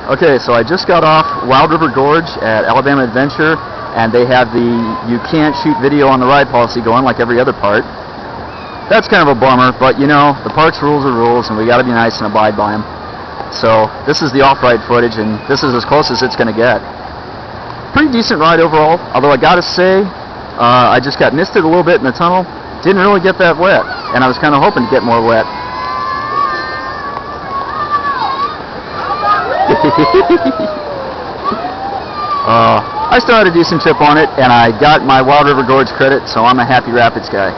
Okay, so I just got off Wild River Gorge at Alabama Adventure, and they have the you can't shoot video on the ride policy going like every other park. That's kind of a bummer, but you know, the park's rules are rules, and we got to be nice and abide by them. So this is the off-ride footage, and this is as close as it's going to get. Pretty decent ride overall, although I got to say, I just got misted a little bit in the tunnel. Didn't really get that wet, and I was kind of hoping to get more wet. I still had a decent chip on it, and I got my Wild River Gorge credit, so I'm a happy Rapids guy.